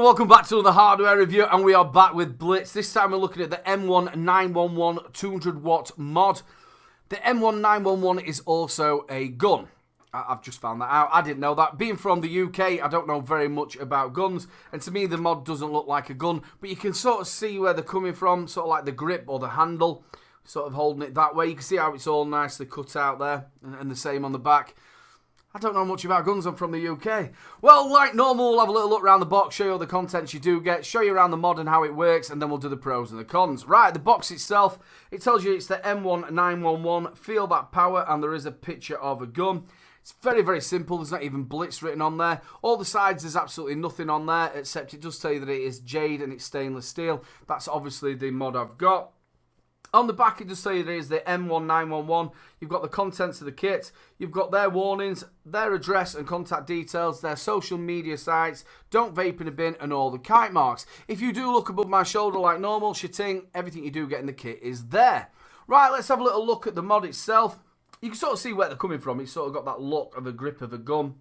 welcome back to another hardware review, and we are back with Blitz. This time we're looking at the M1911 200W mod. The M1911 is also a gun. I've just found that out. I didn't know that. Being from the UK, I don't know very much about guns, and to me the mod doesn't look like a gun, but you can sort of see where they're coming from, sort of like the grip or the handle, sort of holding it that way. You can see how it's all nicely cut out there, and the same on the back. I don't know much about guns, I'm from the UK. Well, like normal, we'll have a little look around the box, show you all the contents you do get, show you around the mod and how it works, and then we'll do the pros and the cons. Right, the box itself, it tells you it's the M1911, feel that power, and there is a picture of a gun. It's very, very simple, there's not even Blitz written on there. All the sides, there's absolutely nothing on there, except it does tell you that it is jade and it's stainless steel. That's obviously the mod I've got. On the back, it does say there is the M1911. You've got the contents of the kit. You've got their warnings, their address and contact details, their social media sites, don't vape in a bin, and all the kite marks. If you do look above my shoulder like normal, shitting, everything you do get in the kit is there. Right, let's have a little look at the mod itself. You can sort of see where they're coming from. It's sort of got that look of a grip of a gun.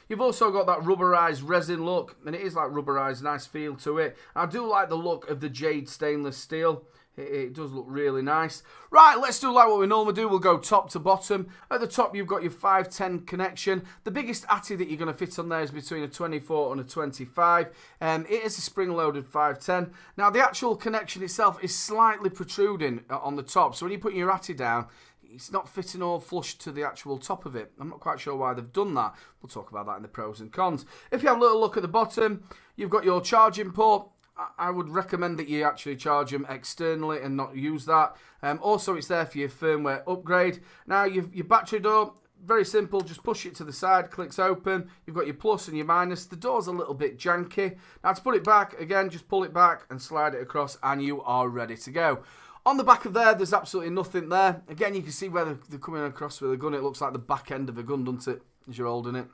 You've also got that rubberized resin look, and it is like rubberized, nice feel to it. I do like the look of the jade stainless steel. It does look really nice. Right, let's do like what we normally do. We'll go top to bottom. At the top, you've got your 510 connection. The biggest ATI that you're going to fit on there is between a 24 and a 25. It is a spring-loaded 510. Now, the actual connection itself is slightly protruding on the top. So when you're putting your ATI down, it's not fitting all flush to the actual top of it. I'm not quite sure why they've done that. We'll talk about that in the pros and cons. If you have a little look at the bottom, you've got your charging port. I would recommend that you actually charge them externally and not use that. Also, it's there for your firmware upgrade. Now, your battery door, very simple. Just push it to the side, clicks open. You've got your plus and your minus. The door's a little bit janky. Now, to put it back, again, just pull it back and slide it across, and you are ready to go. On the back of there's absolutely nothing there. Again, you can see where they're coming across with a gun. It looks like the back end of a gun, doesn't it, as you're holding it.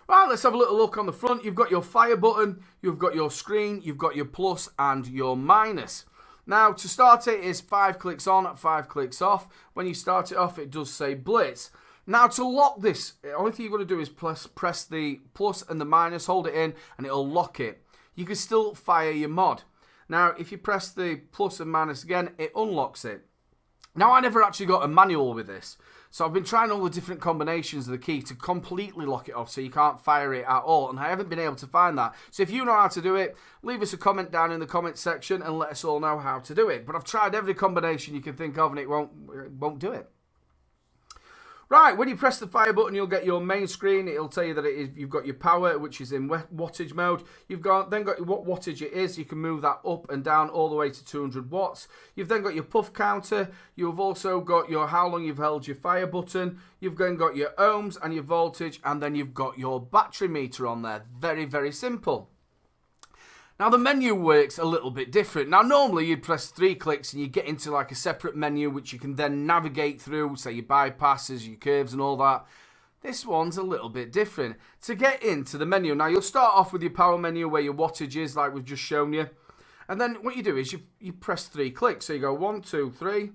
Right, let's have a little look on the front. You've got your fire button, you've got your screen, you've got your plus and your minus. Now, to start it is 5 clicks on, 5 clicks off. When you start it off, it does say Blitz. Now, to lock this, the only thing you've got to do is press the plus and the minus, hold it in, and it'll lock it. You can still fire your mod. Now, if you press the plus and minus again, it unlocks it. Now, I never actually got a manual with this. So I've been trying all the different combinations of the key to completely lock it off so you can't fire it at all, and I haven't been able to find that. So if you know how to do it, leave us a comment down in the comment section and let us all know how to do it. But I've tried every combination you can think of and it won't do it. Right, when you press the fire button, you'll get your main screen. It'll tell you that you've got your power, which is in wattage mode. You've then got what wattage it is. You can move that up and down all the way to 200 watts. You've then got your puff counter. You've also got your how long you've held your fire button. You've then got your ohms and your voltage, and then you've got your battery meter on there. Very, very simple. Now, the menu works a little bit different. Now, normally you'd press 3 clicks and you get into like a separate menu which you can then navigate through, say your bypasses, your curves and all that. This one's a little bit different. To get into the menu, now you'll start off with your power menu where your wattage is like we've just shown you. And then what you do is you press 3 clicks. So you go 1, 2, 3,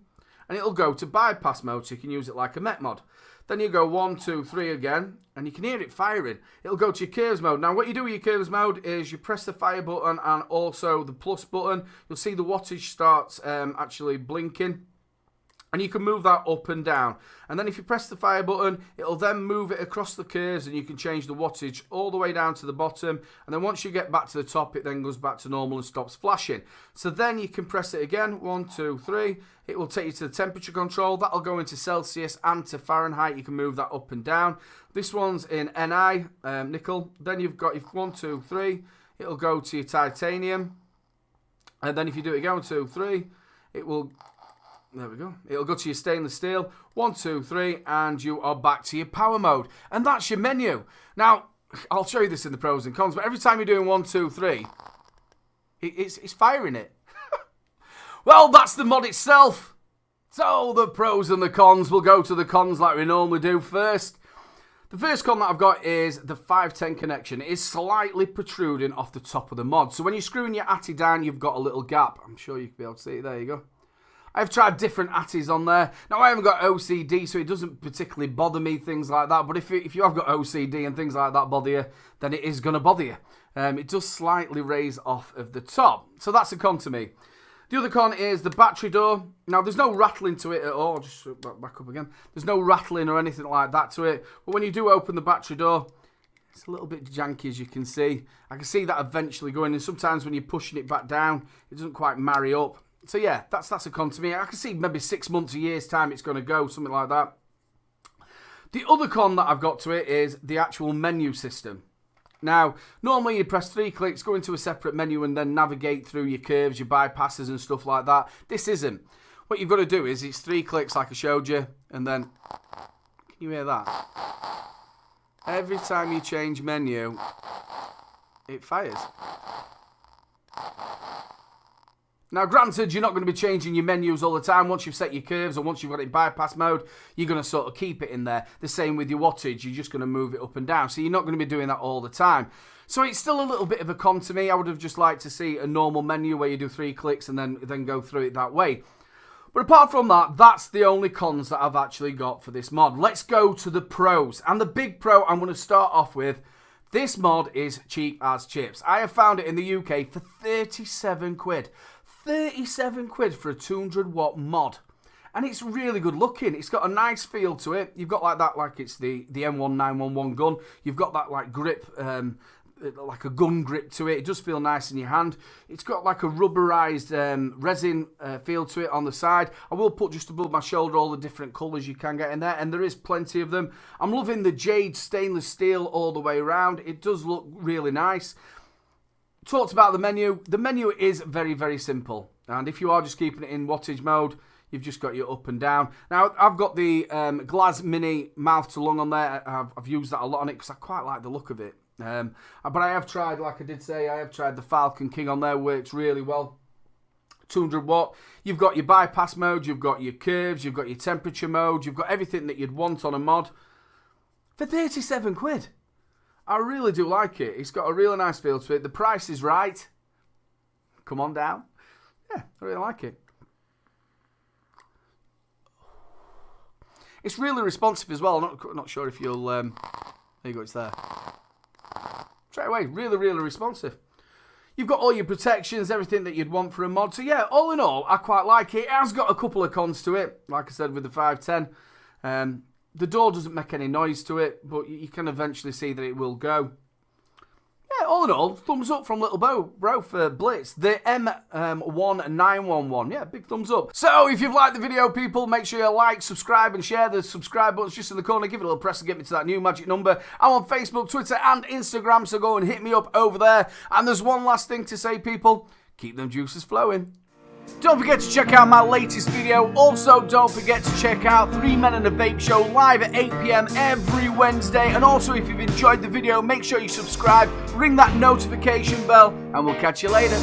and it'll go to bypass mode so you can use it like a MET mod. Then you go 1, 2, 3 again, and you can hear it firing. It'll go to your curves mode. Now, what you do with your curves mode is you press the fire button and also the plus button. You'll see the wattage starts actually blinking. And you can move that up and down. And then if you press the fire button, it'll then move it across the curves and you can change the wattage all the way down to the bottom. And then once you get back to the top, it then goes back to normal and stops flashing. So then you can press it again, 1, 2, 3. It will take you to the temperature control. That'll go into Celsius and to Fahrenheit. You can move that up and down. This one's in Ni, nickel. Then you've got your 1, 2, 3. It'll go to your titanium. And then if you do it again, 1, 2, 3, it will... There we go. It'll go to your stainless steel. 1, 2, 3, and you are back to your power mode. And that's your menu. Now, I'll show you this in the pros and cons, but every time you're doing 1, 2, 3, it's firing it. Well, that's the mod itself. So, the pros and the cons. We'll go to the cons like we normally do first. The first con that I've got is the 510 connection. It is slightly protruding off the top of the mod. So, when you're screwing your ATI down, you've got a little gap. I'm sure you can be able to see it. There you go. I've tried different ATIs on there. Now, I haven't got OCD, so it doesn't particularly bother me, things like that. But if you have got OCD and things like that bother you, then it is going to bother you. It does slightly raise off of the top. So that's a con to me. The other con is the battery door. Now, there's no rattling to it at all. Just back up again. There's no rattling or anything like that to it. But when you do open the battery door, it's a little bit janky, as you can see. I can see that eventually going, and sometimes when you're pushing it back down, it doesn't quite marry up. So yeah, that's a con to me. I can see maybe 6 months, a year's time it's going to go, something like that. The other con that I've got to it is the actual menu system. Now, normally you press 3 clicks, go into a separate menu and then navigate through your curves, your bypasses and stuff like that. This isn't. What you've got to do is it's 3 clicks like I showed you, and then, can you hear that? Every time you change menu, it fires. Now, granted, you're not going to be changing your menus all the time. Once you've set your curves or once you've got it in bypass mode, you're going to sort of keep it in there. The same with your wattage. You're just going to move it up and down. So you're not going to be doing that all the time. So it's still a little bit of a con to me. I would have just liked to see a normal menu where you do 3 clicks and then go through it that way. But apart from that, that's the only cons that I've actually got for this mod. Let's go to the pros. And the big pro I'm going to start off with, this mod is cheap as chips. I have found it in the UK for 37 quid. 37 quid for a 200 watt mod. And it's really good looking. It's got a nice feel to it. You've got like that, like it's the M1911 gun. You've got that like grip, like a gun grip to it. It does feel nice in your hand. It's got like a rubberized resin feel to it on the side. I will put just above my shoulder all the different colours you can get in there, and there is plenty of them. I'm loving the jade stainless steel all the way around. It does look really nice. Talked about the menu. The menu is very, very simple. And if you are just keeping it in wattage mode, you've just got your up and down. Now, I've got the Glass Mini mouth to lung on there. I've used that a lot on it because I quite like the look of it. But I have tried, like I did say, I have tried the Falcon King on there. Works really well. 200 watt. You've got your bypass mode. You've got your curves. You've got your temperature mode. You've got everything that you'd want on a mod for 37 quid. I really do like it. It's got a really nice feel to it. The price is right. Come on down. Yeah, I really like it. It's really responsive as well. I'm not sure if you'll... there you go, it's there. Straight away, really, really responsive. You've got all your protections, everything that you'd want for a mod. So yeah, all in all, I quite like it. It has got a couple of cons to it, like I said with the 510. The door doesn't make any noise to it, but you can eventually see that it will go. Yeah, all in all, thumbs up from Little Bro for Blitz. The M1911. Yeah, big thumbs up. So, if you've liked the video, people, make sure you like, subscribe, and share. The subscribe button's just in the corner. Give it a little press to get me to that new magic number. I'm on Facebook, Twitter, and Instagram, so go and hit me up over there. And there's one last thing to say, people. Keep them juices flowing. Don't forget to check out my latest video. Also, don't forget to check out 3 Men and a Vape Show live at 8 PM every Wednesday. And also, if you've enjoyed the video, make sure you subscribe, ring that notification bell, and we'll catch you later.